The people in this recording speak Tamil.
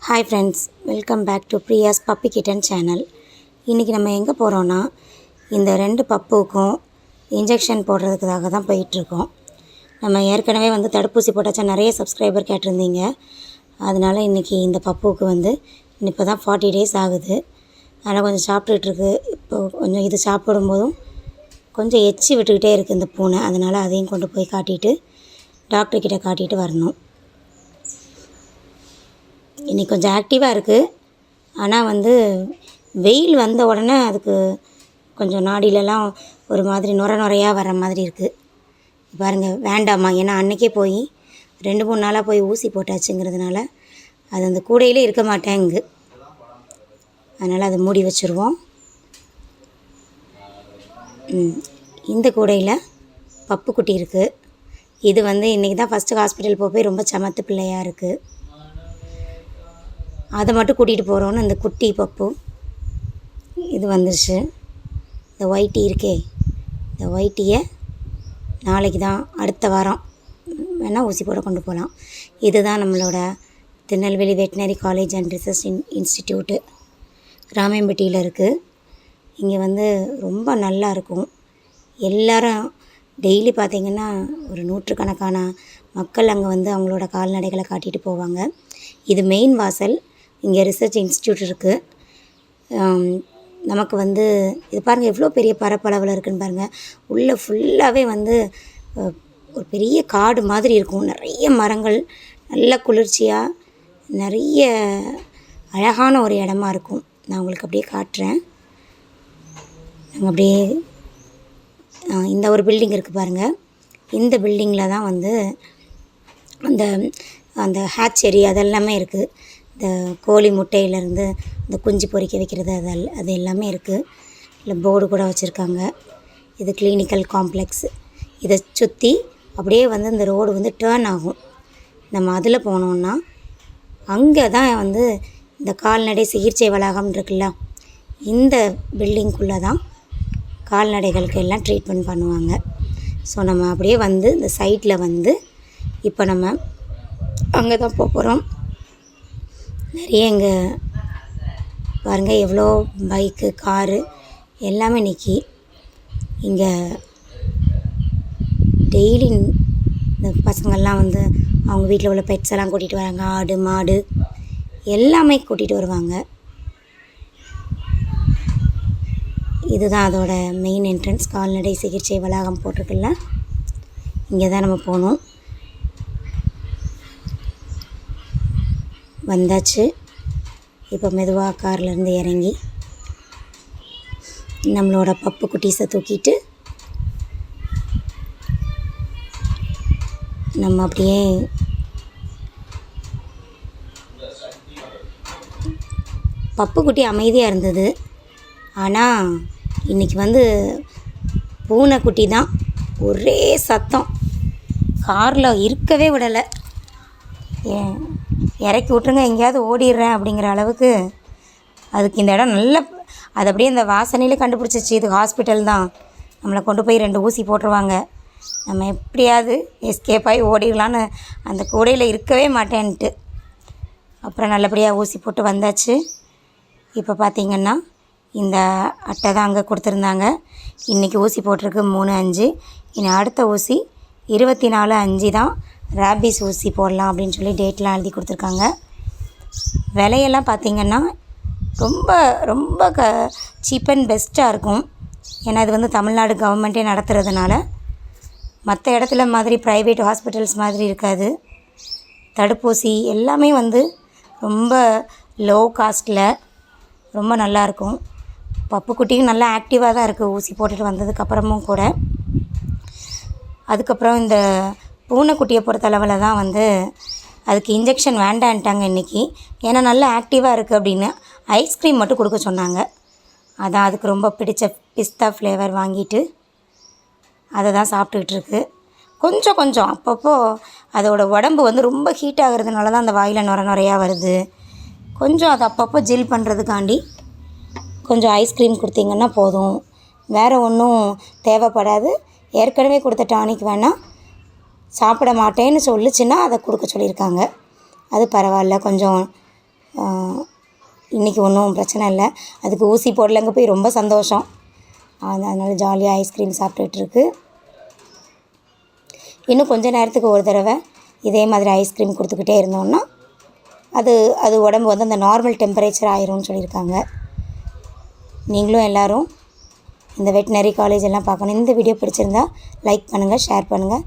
Hi friends, welcome back to Priya's puppy kitten channel. இன்றைக்கி நம்ம எங்கே போகிறோன்னா, இந்த 2 பப்புக்கும் இன்ஜெக்ஷன் போடுறதுக்காக தான் போயிட்டுருக்கோம். நம்ம ஏற்கனவே தடுப்பூசி போட்டாச்சா நிறைய சப்ஸ்கிரைபர் கேட்டிருந்தீங்க. அதனால் இன்றைக்கி இந்த பப்புவுக்கு இப்போ தான் 40 டேஸ் ஆகுது. அதனால் கொஞ்சம் சாப்பிட்டுட்ருக்கு. இப்போது கொஞ்சம் இது சாப்பிடும்போதும் கொஞ்சம் எச்சி விட்டுக்கிட்டே இருக்குது இந்த பூனை. அதனால் அதையும் கொண்டு போய் காட்டிட்டு டாக்டர்கிட்ட காட்டிட்டு வரணும். இன்றைக்கி கொஞ்சம் ஆக்டிவாக இருக்குது. ஆனால் வெயில் வந்த உடனே அதுக்கு கொஞ்சம் நாடிலெலாம் ஒரு மாதிரி நுரையாக வர்ற மாதிரி இருக்குது. பாருங்கள், வேண்டாமா, ஏன்னா அன்றைக்கே போய் 2-3 நாளாக போய் ஊசி போட்டாச்சுங்கிறதுனால அது அந்த கூடையிலே இருக்க மாட்டேங்குது. அதனால் அதை மூடி வச்சுருவோம். இந்த கூடையில் பப்பு குட்டி இருக்குது. இது இன்றைக்கி தான் ஃபஸ்ட்டு ஹாஸ்பிட்டல் போய் ரொம்ப சமத்து பிள்ளையாக இருக்குது. அதை மட்டும் கூட்டிகிட்டு போகிறோன்னு இந்த குட்டி பப்பு இது வந்துருச்சு. இந்த ஒயிட்டி இருக்கே, இந்த ஒயிட்டியை நாளைக்கு தான், அடுத்த வாரம் வேணால் ஊசி போட கொண்டு போகலாம். இதுதான் நம்மளோட Tirunelveli veterinary college and research institute ராமையம்பட்டியில் இருக்குது. இங்கே ரொம்ப நல்லா இருக்கும். எல்லோரும் டெய்லி பார்த்திங்கன்னா ஒரு நூற்றுக்கணக்கான மக்கள் அங்கே அவங்களோட கால்நடைகளை காட்டிகிட்டு போவாங்க. இது மெயின் வாசல். இங்கே ரிசர்ச் இன்ஸ்டியூட் இருக்குது. நமக்கு இது பாருங்கள், எவ்வளோ பெரிய பரப்பளவில் இருக்குதுன்னு பாருங்கள். உள்ளே ஃபுல்லாகவே ஒரு பெரிய காடு மாதிரி இருக்கும். நிறைய மரங்கள், நல்ல குளிர்ச்சியாக, நிறைய அழகான ஒரு இடமா இருக்கும். நான் உங்களுக்கு அப்படியே காட்டுறேன். நாங்கள் அப்படியே இந்த ஒரு பில்டிங் இருக்குது பாருங்கள். இந்த பில்டிங்கில் தான் அந்த அந்த ஹேட்சரி அதெல்லாமே இருக்குது. இந்த கோழி முட்டையிலேருந்து இந்த குஞ்சு பொறிக்க வைக்கிறது அது எல்லாமே இருக்குது. இல்லை போர்டு கூட வச்சுருக்காங்க. இது கிளினிக்கல் காம்ப்ளெக்ஸ். இதை சுற்றி அப்படியே இந்த ரோடு டேர்ன் ஆகும். நம்ம அதில் போனோன்னா அங்கே தான் இந்த கால்நடை சிகிச்சை வளாகம் இருக்குல்ல, இந்த பில்டிங்குள்ளே தான் கால்நடைகளுக்கு எல்லாம் ட்ரீட்மெண்ட் பண்ணுவாங்க. ஸோ நம்ம அப்படியே இந்த சைட்டில் இப்போ நம்ம அங்கே தான் போகிறோம். நிறைய இங்கே பாருங்கள், எவ்வளோ பைக்கு, காரு எல்லாமே நிற்கி. இங்கே டெய்லி இந்த பசங்கள்லாம் அவங்க வீட்டில் உள்ள பெட்ஸ் எல்லாம் கூட்டிகிட்டு வராங்க. ஆடு, மாடு எல்லாமே கூட்டிகிட்டு வருவாங்க. இதுதான் அதோட மெயின் என்ட்ரன்ஸ். கால்நடை சிகிச்சை வளாகம் போட்டிருக்குல்ல, இங்கே தான் நம்ம போகணும். வந்தாச்சு. இப்போ மெதுவாக கார்லேருந்து இறங்கி நம்மளோட பப்பு குட்டீஸை தூக்கிட்டு நம்ம அப்படியே பப்பு குட்டி அமைதியாக இருந்தது. ஆனால் இன்றைக்கி பூனைக்குட்டி தான் ஒரே சத்தம். காரில் இருக்கவே விடலை. இறக்கி விட்ருங்க, எங்கேயாவது ஓடிடுறேன் அப்படிங்கிற அளவுக்கு அதுக்கு இந்த இடம் நல்ல, அது அப்படியே இந்த வாசனையிலே கண்டுபிடிச்சிச்சு. இது ஹாஸ்பிட்டல் தான், நம்மளை கொண்டு போய் 2 ஊசி போட்டுருவாங்க, நம்ம எப்படியாவது எஸ்கேப் ஆகி ஓடிடலான்னு அந்த கூடையில் இருக்கவே மாட்டேன்ட்டு அப்புறம் நல்லபடியாக ஊசி போட்டு வந்தாச்சு. இப்போ பார்த்திங்கன்னா இந்த அட்டை தான் அங்கே கொடுத்துருந்தாங்க. இன்றைக்கி ஊசி போட்டிருக்கு 3/5. இனி அடுத்த ஊசி 24/5 தான் ரேபீஸ் ஊசி போடலாம் அப்படின்னு சொல்லி டேட்லாம் எழுதி கொடுத்துருக்காங்க. விலையெல்லாம் பார்த்திங்கன்னா ரொம்ப ரொம்ப சீப் அண்ட் பெஸ்ட்டாக இருக்கும். ஏன்னா இது தமிழ்நாடு கவர்மெண்ட்டே நடத்துகிறதுனால மற்ற இடத்துல மாதிரி ப்ரைவேட் ஹாஸ்பிட்டல்ஸ் மாதிரி இருக்காது. தடுப்பூசி எல்லாமே ரொம்ப லோ காஸ்ட்டில் ரொம்ப நல்லாயிருக்கும். பப்புக்குட்டியும் நல்லா ஆக்டிவாக தான் இருக்குது ஊசி போட்டுட்டு வந்ததுக்கப்புறமும் கூட. அதுக்கப்புறம் இந்த பூனைக்குட்டியை பொறுத்தளவில் தான் அதுக்கு இன்ஜெக்ஷன் வேண்டான்ட்டாங்க இன்றைக்கி. ஏன்னா நல்லா ஆக்டிவாக இருக்குது அப்படின்னு ஐஸ்கிரீம் மட்டும் கொடுக்க சொன்னாங்க. அதான் அதுக்கு ரொம்ப பிடிச்ச பிஸ்தா ஃப்ளேவர் வாங்கிட்டு அதை தான் சாப்பிட்டுக்கிட்டு இருக்கு. கொஞ்சம் கொஞ்சம் அப்பப்போ அதோட உடம்பு ரொம்ப ஹீட் ஆகிறதுனால தான் அந்த வாயில் நுரையாக வருது. கொஞ்சம் அதை அப்பப்போ ஜில் பண்ணுறதுக்காண்டி கொஞ்சம் ஐஸ்கிரீம் கொடுத்தீங்கன்னா போதும், வேறு ஒன்றும் தேவைப்படாது. ஏற்கனவே கொடுத்த டானிக் வேணால் சாப்பிட மாட்டேன்னு சொல்லிச்சுன்னா அதை கொடுக்க சொல்லியிருக்காங்க. அது பரவாயில்ல, கொஞ்சம் இன்றைக்கி ஒன்றும் பிரச்சனை இல்லை. அதுக்கு ஊசி போடலங்க போய் ரொம்ப சந்தோஷம். அதனால் ஜாலியாக ஐஸ்கிரீம் சாப்பிட்டுட்ருக்கு. இன்னும் கொஞ்சம் நேரத்துக்கு ஒரு தடவை இதே மாதிரி ஐஸ்கிரீம் கொடுத்துக்கிட்டே இருந்தோம்னா அது உடம்பு வந்து அந்த நார்மல் டெம்பரேச்சர் ஆயிரும்னு சொல்லியிருக்காங்க. நீங்களும் எல்லோரும் இந்த வெட்டினரி காலேஜ் எல்லாம் பார்க்கணும். இந்த வீடியோ பிடிச்சிருந்தா லைக் பண்ணுங்கள், ஷேர் பண்ணுங்கள்.